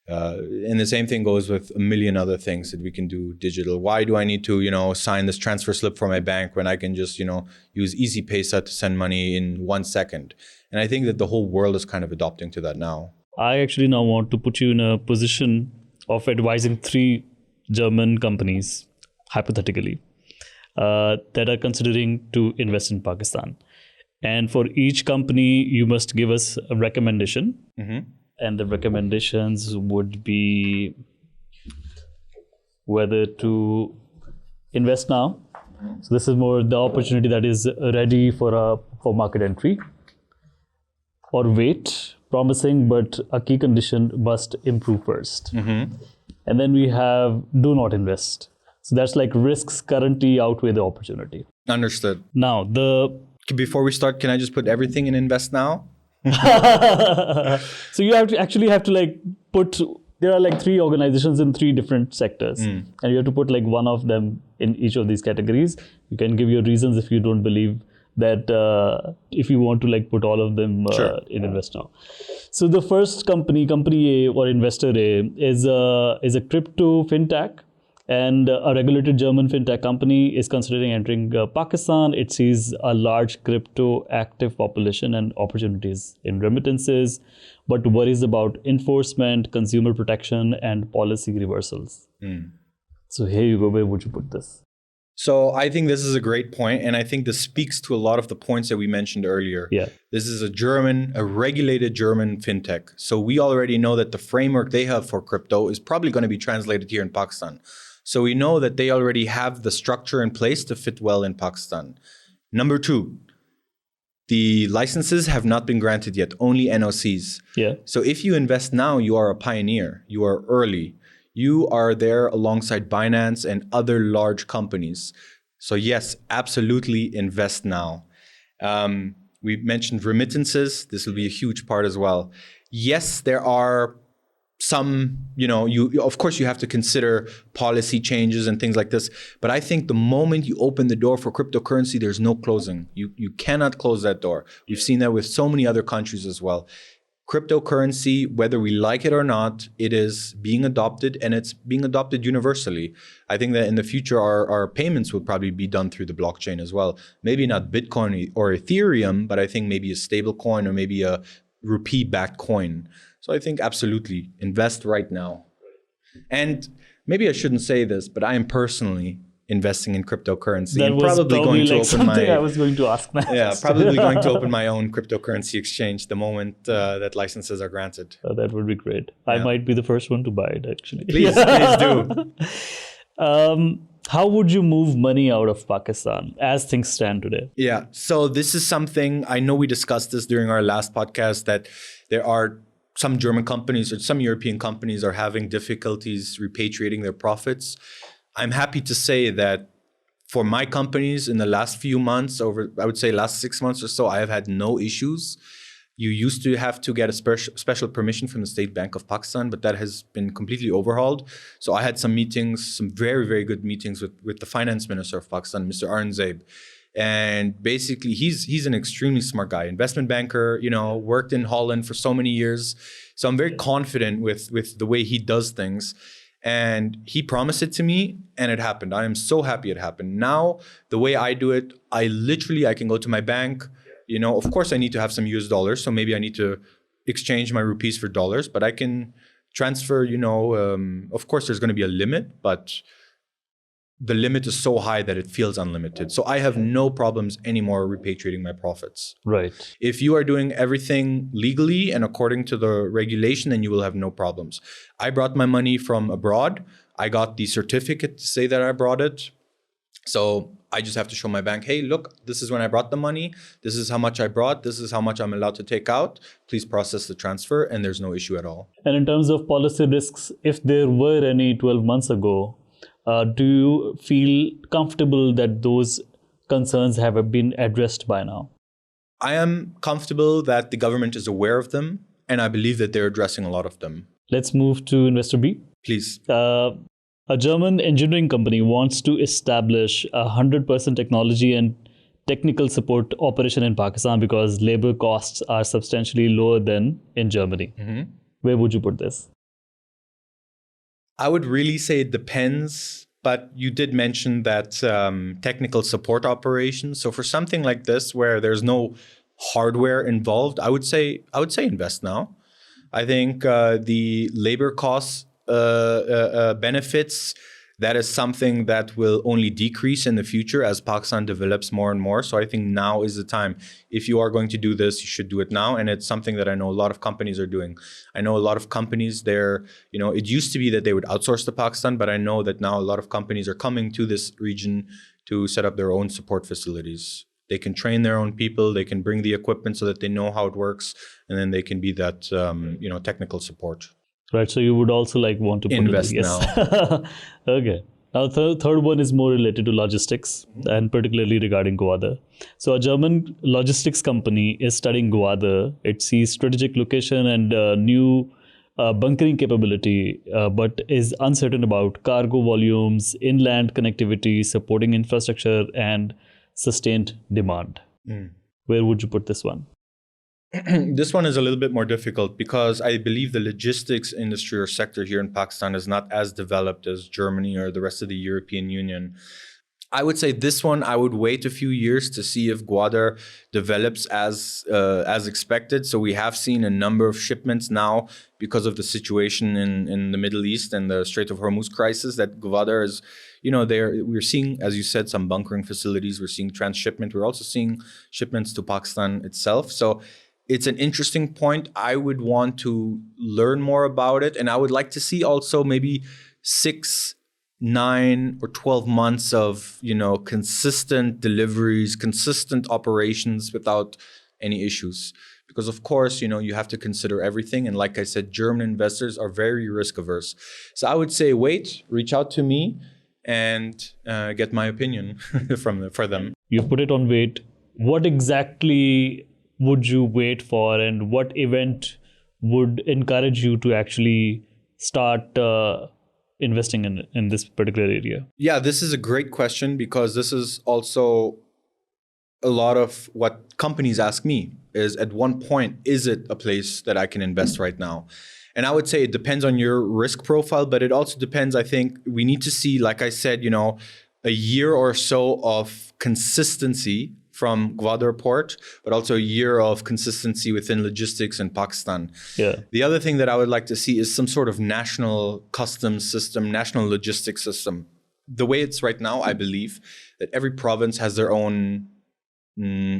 S1: and the same thing goes with a million other things that we can do digital. Why do I need to, sign this transfer slip from my bank when I can just, use Easy Paysa to send money in 1 second? And I think that the whole world is kind of adopting to that now.
S2: I actually now want to put you in a position of advising 3 German companies, hypothetically, that are considering to invest in Pakistan. And for each company, you must give us a recommendation. Mm-hmm. And the recommendations would be whether to invest now. So this is more the opportunity that is ready for market entry, or wait, promising, but a key condition must improve first. And then we have do not invest. So that's like risks currently outweigh the opportunity.
S1: Understood.
S2: Now,
S1: Before we start, can I just put everything in invest now?
S2: so you have to like put, there are like 3 organizations in 3 different sectors, and you have to put like one of them in each of these categories. You can give your reasons if you don't believe that, if you want to like put all of them in invest now. So the first company A or investor A is a crypto fintech, and a regulated German fintech company is considering entering Pakistan. It sees a large crypto active population and opportunities in remittances, but worries about enforcement, consumer protection, and policy reversals. So here you go. Where would you put this?
S1: So I think this is a great point, and I think this speaks to a lot of the points that we mentioned earlier.
S2: Yeah.
S1: This is a regulated German fintech. So we already know that the framework they have for crypto is probably going to be translated here in Pakistan. So we know that they already have the structure in place to fit well in Pakistan. Number 2, the licenses have not been granted yet, only NOCs.
S2: Yeah.
S1: So if you invest now, you are a pioneer, you are early. You are there alongside Binance and other large companies. So yes, absolutely invest now. We mentioned remittances. This will be a huge part as well. Yes, there are some, of course you have to consider policy changes and things like this. But I think the moment you open the door for cryptocurrency, there's no closing. You cannot close that door. We've seen that with so many other countries as well. Cryptocurrency, whether we like it or not, it is being adopted, and it's being adopted universally. I think that in the future, our payments will probably be done through the blockchain as well. Maybe not Bitcoin or Ethereum, but I think maybe a stable coin or maybe a rupee-backed coin. So I think absolutely invest right now. And maybe I shouldn't say this, but I am personally investing in cryptocurrency.
S2: That
S1: and
S2: was
S1: probably going to open my.
S2: I was going to ask next.
S1: Yeah, probably going to open my own cryptocurrency exchange the moment that licenses are granted.
S2: That would be great. Yeah. I might be the first one to buy it, actually.
S1: Please do.
S2: How would you move money out of Pakistan as things stand today?
S1: Yeah, so this is something, I know we discussed this during our last podcast, that there are some German companies or some European companies are having difficulties repatriating their profits. I'm happy to say that for my companies in the last few months, I would say last 6 months or so, I have had no issues. You used to have to get a special permission from the State Bank of Pakistan, but that has been completely overhauled. So I had some meetings, some very, very good meetings with the finance minister of Pakistan, Mr. Aurangzeb. And basically, he's an extremely smart guy, investment banker, worked in Holland for so many years. So I'm very confident with the way he does things. And he promised it to me, and it happened. I am so happy it happened. Now, the way I do it, I can go to my bank. Of course, I need to have some US dollars. So maybe I need to exchange my rupees for dollars. But I can transfer, of course, there's going to be a limit. But the limit is so high that it feels unlimited. So I have no problems anymore repatriating my profits.
S2: Right.
S1: If you are doing everything legally and according to the regulation, then you will have no problems. I brought my money from abroad. I got the certificate to say that I brought it. So I just have to show my bank, hey, look, this is when I brought the money. This is how much I brought. This is how much I'm allowed to take out. Please process the transfer, and there's no issue at all.
S2: And in terms of policy risks, if there were any 12 months ago, do you feel comfortable that those concerns have been addressed by now?
S1: I am comfortable that the government is aware of them, and I believe that they're addressing a lot of them.
S2: Let's move to investor B.
S1: Please.
S2: A German engineering company wants to establish 100% technology and technical support operation in Pakistan because labor costs are substantially lower than in Germany. Mm-hmm. Where would you put this?
S1: I would really say it depends, but you did mention that technical support operations. So for something like this, where there's no hardware involved, I would say invest now. I think the labor costs benefits That is something that will only decrease in the future as Pakistan develops more and more. So I think now is the time. If you are going to do this, you should do it now. And it's something that I know a lot of companies are doing. I know a lot of companies it used to be that they would outsource to Pakistan, but I know that now a lot of companies are coming to this region to set up their own support facilities. They can train their own people. They can bring the equipment so that they know how it works. And then they can be that, technical support.
S2: Right, so you would also want to
S1: invest
S2: yes.
S1: now.
S2: Okay. Now, third one is more related to logistics and particularly regarding Gwadar. So a German logistics company is studying Gwadar. It sees strategic location and new bunkering capability, but is uncertain about cargo volumes, inland connectivity, supporting infrastructure, and sustained demand. Where would you put this one?
S1: This one is a little bit more difficult because I believe the logistics industry or sector here in Pakistan is not as developed as Germany or the rest of the European Union. I would say this one, I would wait a few years to see if Gwadar develops as expected. So we have seen a number of shipments now because of the situation in the Middle East and the Strait of Hormuz crisis that Gwadar is, we're seeing, as you said, some bunkering facilities. We're seeing transshipment. We're also seeing shipments to Pakistan itself. So it's an interesting point. I would want to learn more about it. And I would like to see also maybe 6, 9 or 12 months of, consistent deliveries, consistent operations without any issues. Because of course, you have to consider everything. And like I said, German investors are very risk averse. So I would say, wait, reach out to me and get my opinion for them.
S2: You put it on wait. What exactly would you wait for, and what event would encourage you to actually start investing in this particular area?
S1: Yeah, this is a great question because this is also a lot of what companies ask me is at one point, is it a place that I can invest right now? And I would say it depends on your risk profile, but it also depends, I think we need to see, like I said, a year or so of consistency from Gwadar port, but also a year of consistency within logistics in Pakistan.
S2: Yeah.
S1: The other thing that I would like to see is some sort of national customs system, national logistics system. The way it's right now, I believe that every province has their own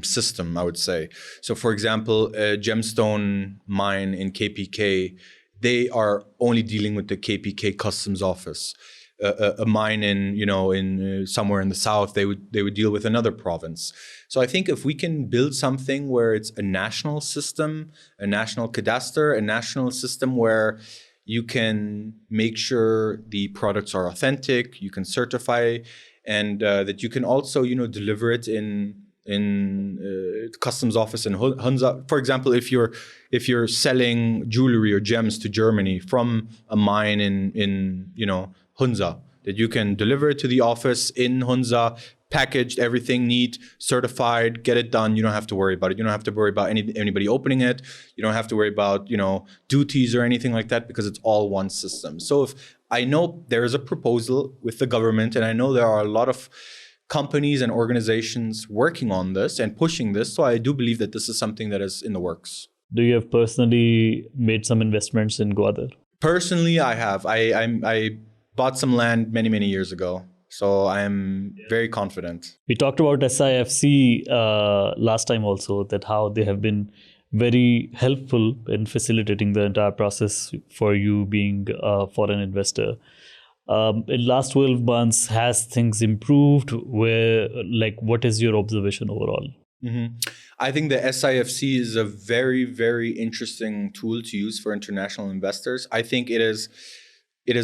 S1: system, I would say. So for example, a gemstone mine in KPK, they are only dealing with the KPK customs office. A mine in somewhere in the south, they would deal with another province. So I think if we can build something where it's a national system, a national cadastre, a national system where you can make sure the products are authentic, you can certify, and that you can also deliver it in customs office in Hunza. For example, if you're selling jewelry or gems to Germany from a mine in Hunza, that you can deliver it to the office in Hunza, packaged, everything neat, certified, get it done. You don't have to worry about it. You don't have to worry about anybody opening it. You don't have to worry about, duties or anything like that because it's all one system. So if I know there is a proposal with the government, and I know there are a lot of companies and organizations working on this and pushing this. So I do believe that this is something that is in the works.
S2: Do you have personally made some investments in Gwadar?
S1: Personally, I have. I bought some land many, many years ago. So I am very confident.
S2: We talked about SIFC last time also, that how they have been very helpful in facilitating the entire process for you being a foreign investor. In last 12 months, has things improved? What is your observation overall?
S1: Mm-hmm. I think the SIFC is a very, very interesting tool to use for international investors. I think it is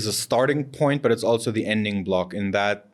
S1: a starting point, but it's also the ending block in that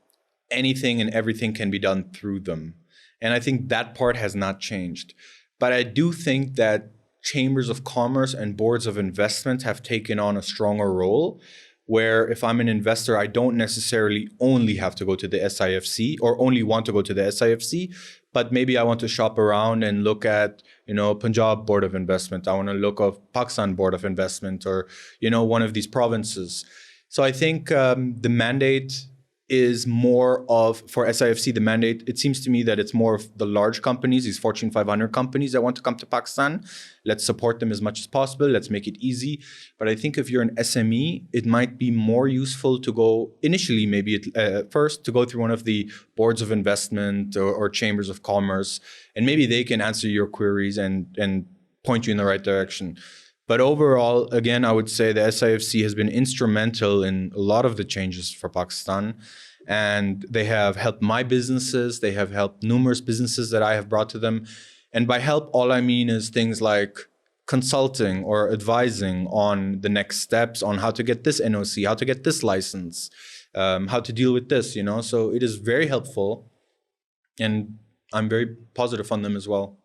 S1: anything and everything can be done through them. And I think that part has not changed. But I do think that chambers of commerce and boards of investment have taken on a stronger role, where if I'm an investor, I don't necessarily only have to go to the SIFC or only want to go to the SIFC, but maybe I want to shop around and look at, Punjab Board of Investment. I want to look at Pakistan Board of Investment or, one of these provinces. So I think the mandate is more of, for SIFC, the mandate, it seems to me that it's more of the large companies, these Fortune 500 companies that want to come to Pakistan. Let's support them as much as possible. Let's make it easy. But I think if you're an SME, it might be more useful to go initially, maybe first, to go through one of the boards of investment or chambers of commerce, and maybe they can answer your queries and point you in the right direction. But overall, again, I would say the SIFC has been instrumental in a lot of the changes for Pakistan. And they have helped my businesses. They have helped numerous businesses that I have brought to them. And by help, all I mean is things like consulting or advising on the next steps, on how to get this NOC, how to get this license, how to deal with this, So it is very helpful. And I'm very positive on them as well.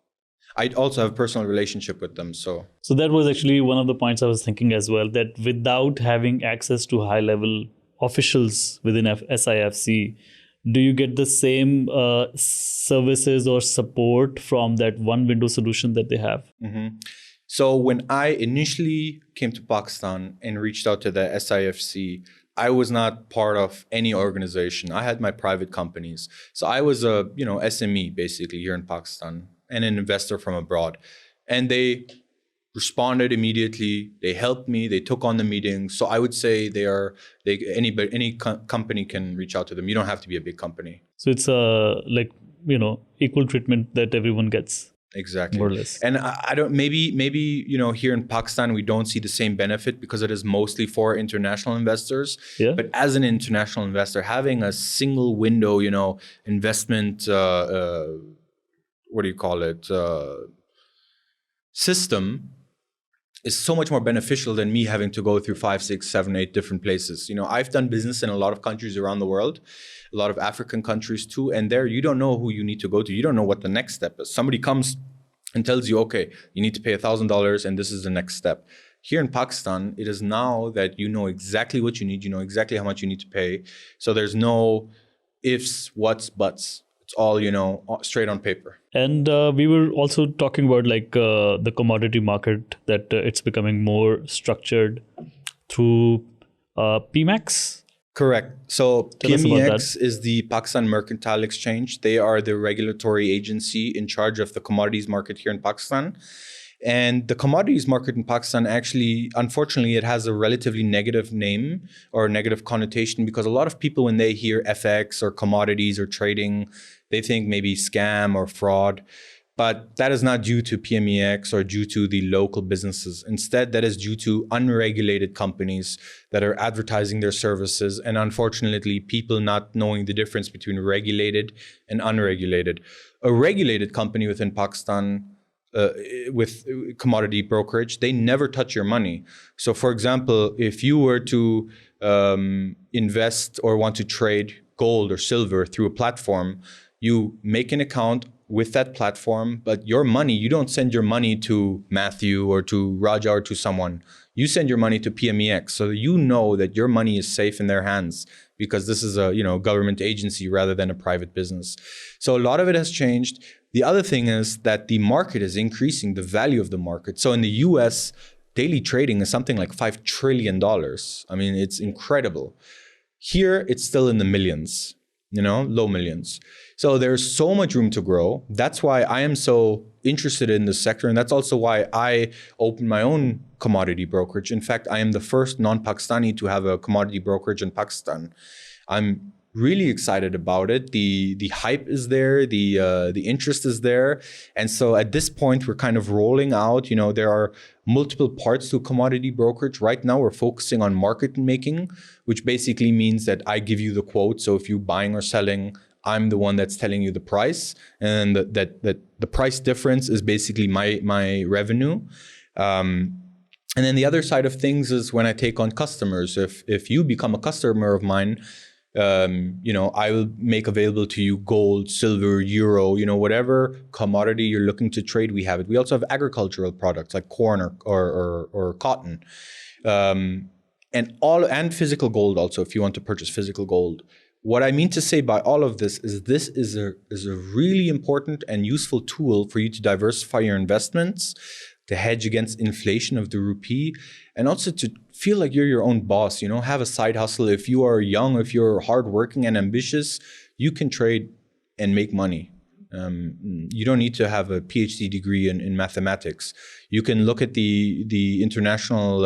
S1: I also have a personal relationship with them. So
S2: that was actually one of the points I was thinking as well, that without having access to high-level officials within SIFC, do you get the same services or support from that one window solution that they have?
S1: Mm-hmm. So when I initially came to Pakistan and reached out to the SIFC, I was not part of any organization. I had my private companies. So I was a SME basically here in Pakistan, and an investor from abroad. And they responded immediately. They helped me. They took on the meeting. So I would say any company can reach out to them. You don't have to be a big company.
S2: So it's equal treatment that everyone gets.
S1: Exactly.
S2: More or less.
S1: And I don't, maybe here in Pakistan, we don't see the same benefit because it is mostly for international investors.
S2: Yeah.
S1: But as an international investor, having a single window, investment, system is so much more beneficial than me having to go through 5, 6, 7, 8 different places. I've done business in a lot of countries around the world, a lot of African countries too, and there you don't know who you need to go to. You don't know what the next step is. Somebody comes and tells you, okay, you need to pay $1,000 and this is the next step. Here in Pakistan, it is now that you know exactly what you need, you know exactly how much you need to pay. So there's no ifs, whats, buts. It's all, straight on paper.
S2: And we were also talking about the commodity market, that it's becoming more structured through PMEX.
S1: Correct. So PMEX is the Pakistan Mercantile Exchange. They are the regulatory agency in charge of the commodities market here in Pakistan. And the commodities market in Pakistan actually, unfortunately, it has a relatively negative name or negative connotation because a lot of people, when they hear FX or commodities or trading, they think maybe scam or fraud. But that is not due to PMEX or due to the local businesses. Instead, that is due to unregulated companies that are advertising their services. And unfortunately, people not knowing the difference between regulated and unregulated. A regulated company within Pakistan with commodity brokerage, they never touch your money. So for example, if you were to invest or want to trade gold or silver through a platform, you make an account with that platform, but your money, you don't send your money to Matthew or to Raja or to someone. You send your money to PMEX, so you know that your money is safe in their hands because this is a government agency rather than a private business. So a lot of it has changed. The other thing is that the market is increasing, the value of the market. So in the US, daily trading is something like $5 trillion. I mean, it's incredible. Here, it's still in the millions, low millions. So there's so much room to grow. That's why I am so interested in this sector. And that's also why I opened my own commodity brokerage. In fact, I am the first non-Pakistani to have a commodity brokerage in Pakistan. I'm really excited about it. The hype is there, the interest is there. And so at this point, we're kind of rolling out, there are multiple parts to commodity brokerage. Right now, we're focusing on market making, which basically means that I give you the quote. So if you're buying or selling, I'm the one that's telling you the price, and that the price difference is basically my revenue. And then the other side of things is when I take on customers. If you become a customer of mine, I will make available to you gold, silver, euro, whatever commodity you're looking to trade, we have it. We also have agricultural products like corn or cotton, and physical gold also, if you want to purchase physical gold. What I mean to say by all of this is a really important and useful tool for you to diversify your investments, to hedge against inflation of the rupee, and also feel like you're your own boss, have a side hustle. If you are young, if you're hardworking and ambitious, you can trade and make money. You don't need to have a PhD degree in mathematics. You can look at the international,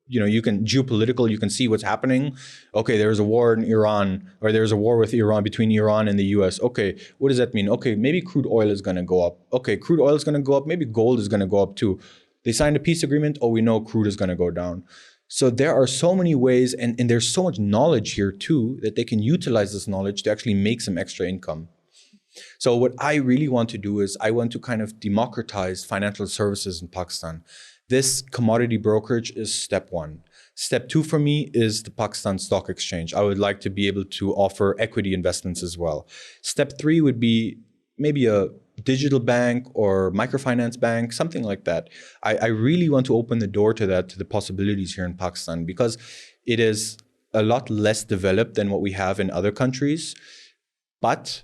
S1: you can geopolitical, you can see what's happening. Okay, there's a war in Iran, or there's a war with Iran, between Iran and the US. Okay, what does that mean? Okay, maybe crude oil is going to go up. Okay, crude oil is going to go up. Maybe gold is going to go up too. They signed a peace agreement. Oh, we know crude is going to go down. So there are so many ways, and there's so much knowledge here too, that they can utilize this knowledge to actually make some extra income. So what I really want to do is I want to kind of democratize financial services in Pakistan. This commodity brokerage is step one. Step two for me is the Pakistan Stock Exchange. I would like to be able to offer equity investments as well. Step three would be maybe a digital bank or microfinance bank, something like that. I really want to open the door to that, to the possibilities here in Pakistan, because it is a lot less developed than what we have in other countries. But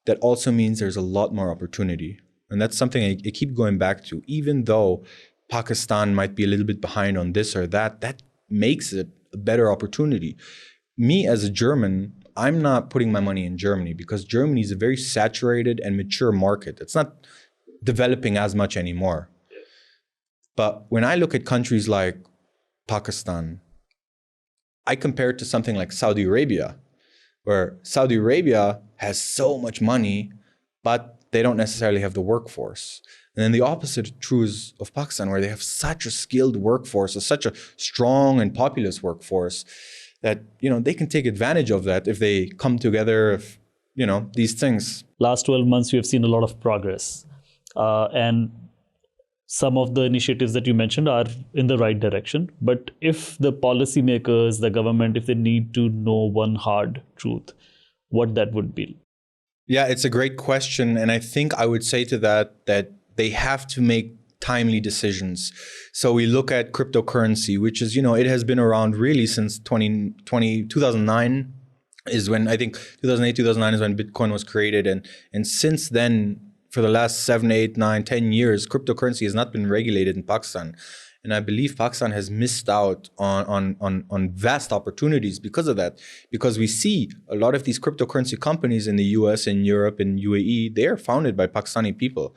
S1: that also means there's a lot more opportunity. And that's something I keep going back to. Even though Pakistan might be a little bit behind on this or that, that makes it a better opportunity. Me as a German, I'm not putting my money in Germany because Germany is a very saturated and mature market. It's not developing as much anymore. But when I look at countries like Pakistan, I compare it to something like Saudi Arabia, where Saudi Arabia has so much money, but they don't necessarily have the workforce. And then the opposite true is of Pakistan, where they have such a skilled workforce, such a strong and populous workforce, that they can take advantage of that if they come together, if these things.
S2: Last 12 months, we have seen a lot of progress. And some of the initiatives that you mentioned are in the right direction. But if the policymakers, the government, if they need to know one hard truth, what that would be?
S1: Yeah, it's a great question. And I think I would say to that they have to make timely decisions. So we look at cryptocurrency, which is, it has been around really since 2009 is when, I think 2008, 2009 is when Bitcoin was created. And since then, for the last 7, 8, 9, 10 years, cryptocurrency has not been regulated in Pakistan. And I believe Pakistan has missed out on vast opportunities because of that. Because we see a lot of these cryptocurrency companies in the US and Europe and UAE, they are founded by Pakistani people.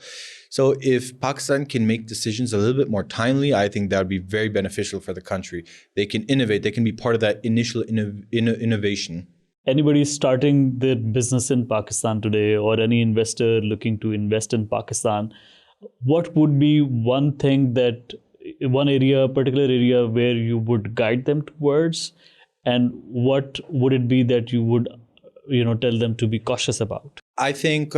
S1: So if Pakistan can make decisions a little bit more timely, I think that would be very beneficial for the country. They can innovate. They can be part of that initial innovation.
S2: Anybody starting their business in Pakistan today, or any investor looking to invest in Pakistan, what would be one thing particular area where you would guide them towards, and what would it be that you would tell them to be cautious about?
S1: I think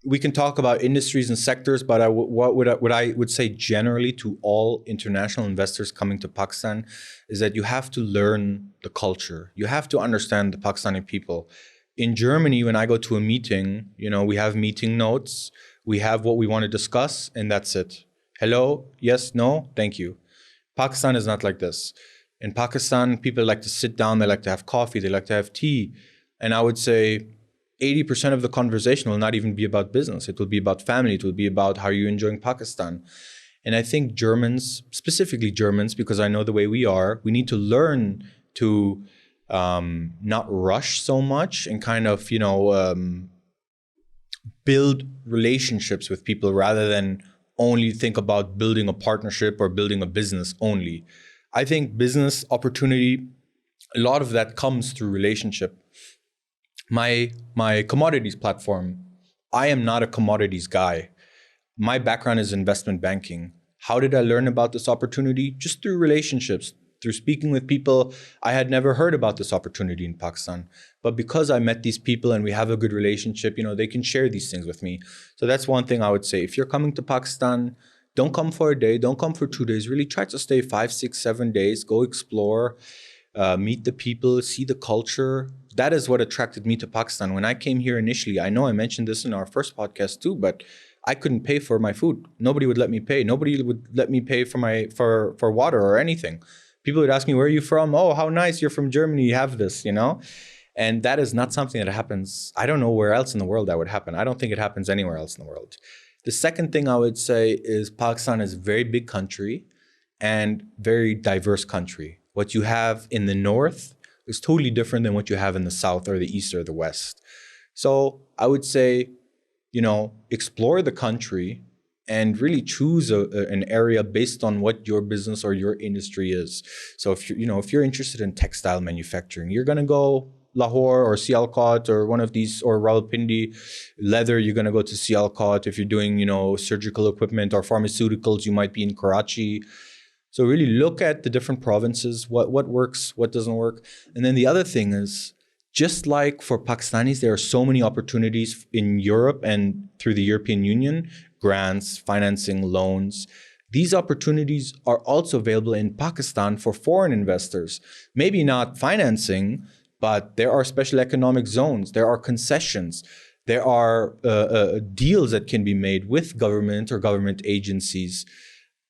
S1: we can talk about industries and sectors, but what I would say generally to all international investors coming to Pakistan is that you have to learn the culture. You have to understand the Pakistani people. In Germany, when I go to a meeting, we have meeting notes, we have what we want to discuss, and that's it. Hello, yes, no, thank you. Pakistan is not like this. In Pakistan, people like to sit down, they like to have coffee, they like to have tea. And I would say 80% of the conversation will not even be about business. It will be about family. It will be about how you're enjoying Pakistan. And I think Germans, specifically Germans, because I know the way we are, we need to learn to not rush so much and kind of, build relationships with people rather than only think about building a partnership or building a business only. I think business opportunity, a lot of that comes through relationship. My commodities platform, I am not a commodities guy. My background is investment banking. How did I learn about this opportunity? Just through relationships, through speaking with people. I had never heard about this opportunity in Pakistan. But because I met these people and we have a good relationship, they can share these things with me. So that's one thing I would say. If you're coming to Pakistan, don't come for a day, don't come for 2 days. Really try to stay 5, 6, 7 days. Go explore, meet the people, see the culture. That is what attracted me to Pakistan. When I came here initially, I know I mentioned this in our first podcast too, but I couldn't pay for my food. Nobody would let me pay. Nobody would let me pay for water or anything. People would ask me, where are you from? Oh, how nice, you're from Germany, you have this, And that is not something that happens. I don't know where else in the world that would happen. I don't think it happens anywhere else in the world. The second thing I would say is Pakistan is a very big country. and very diverse country. What you have in the north is totally different than what you have in the south or the east or the west. So I would say, explore the country and really choose an area based on what your business or your industry is. So if you're interested in textile manufacturing, you're going to go Lahore or Sialkot or one of these, or Rawalpindi. Leather, you're going to go to Sialkot. If you're doing, surgical equipment or pharmaceuticals, you might be in Karachi. So really look at the different provinces, what works, what doesn't work. And then the other thing is, just like for Pakistanis, there are so many opportunities in Europe and through the European Union, grants, financing, loans. These opportunities are also available in Pakistan for foreign investors. Maybe not financing, but there are special economic zones, there are concessions, there are deals that can be made with government or government agencies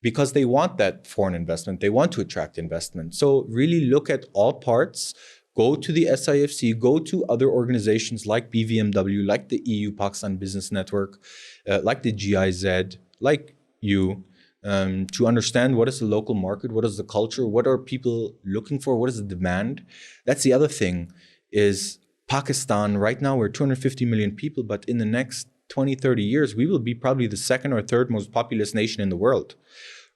S1: because they want that foreign investment, they want to attract investment. So really look at all parts, go to the SIFC, go to other organizations like BVMW, like the EU Pakistan Business Network, like the GIZ, like you, to understand what is the local market, what is the culture, what are people looking for, what is the demand. That's the other thing, is Pakistan, right now we're 250 million people, but in the next 20, 30 years, we will be probably the second or third most populous nation in the world.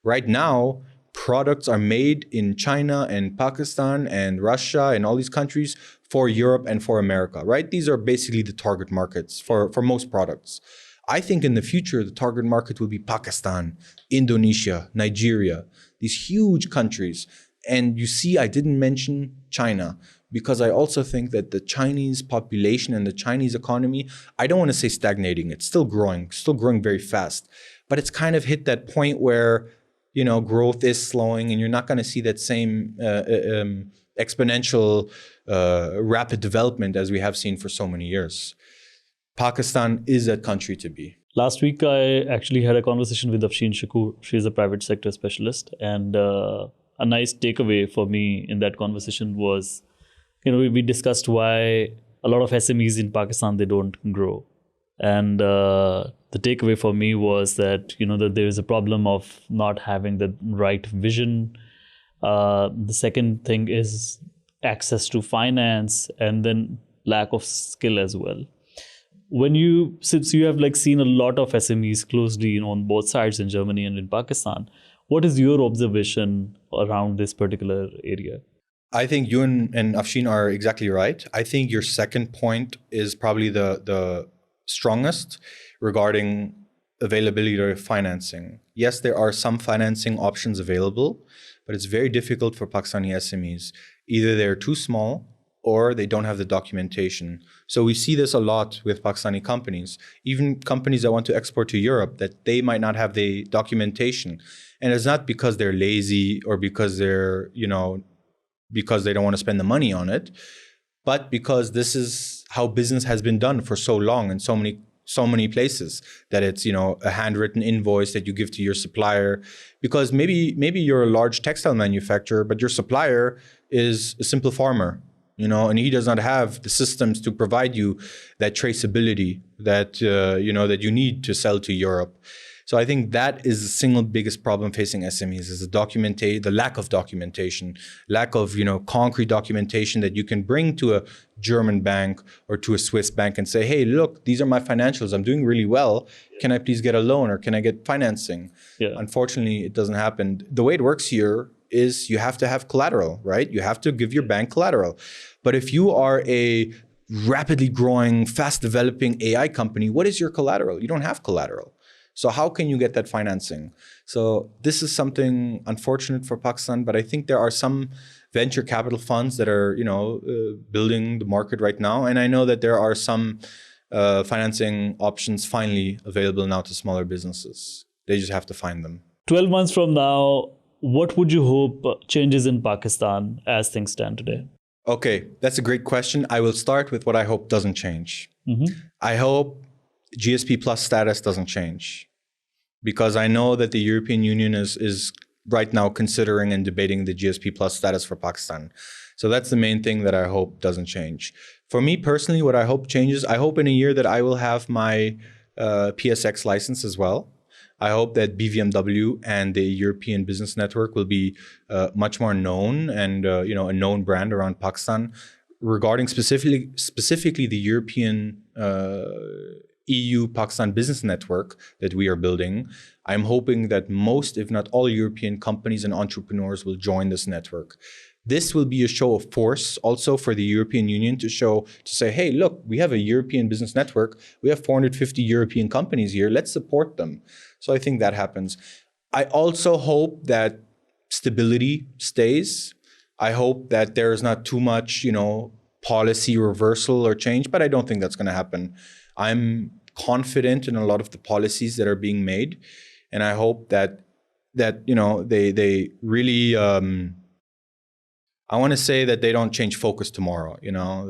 S1: Right now, products are made in China and Pakistan and Russia and all these countries for Europe and for America, right? These are basically the target markets for most products. I think in the future, the target market will be Pakistan, Indonesia, Nigeria, these huge countries. And you see, I didn't mention China because I also think that the Chinese population and the Chinese economy, I don't want to say stagnating, it's still growing very fast, but it's kind of hit that point where, growth is slowing and you're not going to see that same exponential rapid development as we have seen for so many years. Pakistan is a country to be.
S2: Last week, I actually had a conversation with Afshin Shakur. She's a private sector specialist. And a nice takeaway for me in that conversation was, we discussed why a lot of SMEs in Pakistan, they don't grow. And the takeaway for me was that, that there is a problem of not having the right vision. The second thing is access to finance, and then lack of skill as well. Since you have seen a lot of SMEs closely, on both sides in Germany and in Pakistan, what is your observation around this particular area?
S1: I think you and Afshin are exactly right. I think your second point is probably the strongest regarding availability of financing. Yes, there are some financing options available, but it's very difficult for Pakistani SMEs. Either they're too small or they don't have the documentation. So we see this a lot with Pakistani companies, even companies that want to export to Europe, that they might not have the documentation. And it's not because they're lazy or because they're, because they don't want to spend the money on it, but because this is how business has been done for so long in so many places, that it's, a handwritten invoice that you give to your supplier. Because maybe you're a large textile manufacturer, but your supplier is a simple farmer. And he does not have the systems to provide you that traceability that that you need to sell to Europe. So I think that is the single biggest problem facing SMEs, is the lack of documentation, lack of concrete documentation that you can bring to a German bank or to a Swiss bank and say, hey, look, these are my financials. I'm doing really well. Can I please get a loan or can I get financing? Yeah. Unfortunately, it doesn't happen. The way it works here is you have to have collateral, right? You have to give your bank collateral. But if you are a rapidly growing, fast developing AI company, what is your collateral? You don't have collateral. So how can you get that financing? So this is something unfortunate for Pakistan, but I think there are some venture capital funds that are, building the market right now. And I know that there are some financing options finally available now to smaller businesses. They just have to find them.
S2: 12 months from now, what would you hope changes in Pakistan as things stand today?
S1: Okay, that's a great question. I will start with what I hope doesn't change.
S2: Mm-hmm.
S1: I hope GSP plus status doesn't change, because I know that the European Union is right now considering and debating the GSP plus status for Pakistan. So that's the main thing that I hope doesn't change. For me personally, what I hope changes, I hope in a year that I will have my PSX license as well. I hope that BVMW and the European Business Network will be much more known and a known brand around Pakistan regarding specifically the European EU-Pakistan Business Network that we are building. I'm hoping that most, if not all, European companies and entrepreneurs will join this network. This will be a show of force also for the European Union to say, hey, look, we have a European business network. We have 450 European companies here. Let's support them. So I think that happens. I also hope that stability stays. I hope that there is not too much, policy reversal or change, but I don't think that's going to happen. I'm confident in a lot of the policies that are being made, and I hope that they really. I want to say that they don't change focus tomorrow.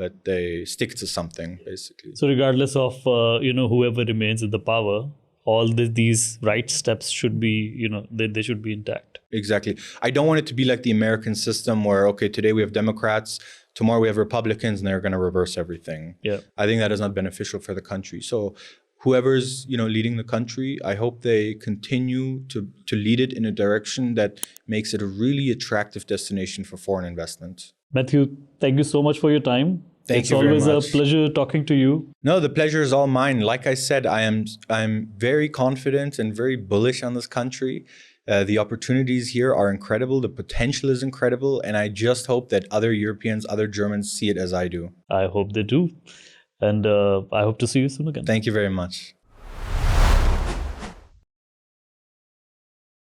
S1: That they stick to something basically.
S2: So regardless of whoever remains in the power, all these right steps should be they should be intact.
S1: Exactly. I don't want it to be like the American system where, okay, today we have Democrats, tomorrow we have Republicans, and they're going to reverse everything.
S2: Yeah.
S1: I think that is not beneficial for the country. So whoever's leading the country, I hope they continue to lead it in a direction that makes it a really attractive destination for foreign investment.
S2: Matthew, thank you so much for your time.
S1: Thank you very much.
S2: It's always a pleasure talking to you.
S1: No, the pleasure is all mine. Like I said, I'm very confident and very bullish on this country. The opportunities here are incredible. The potential is incredible. And I just hope that other Europeans, other Germans see it as I do.
S2: I hope they do. And I hope to see you soon again.
S1: Thank you very much.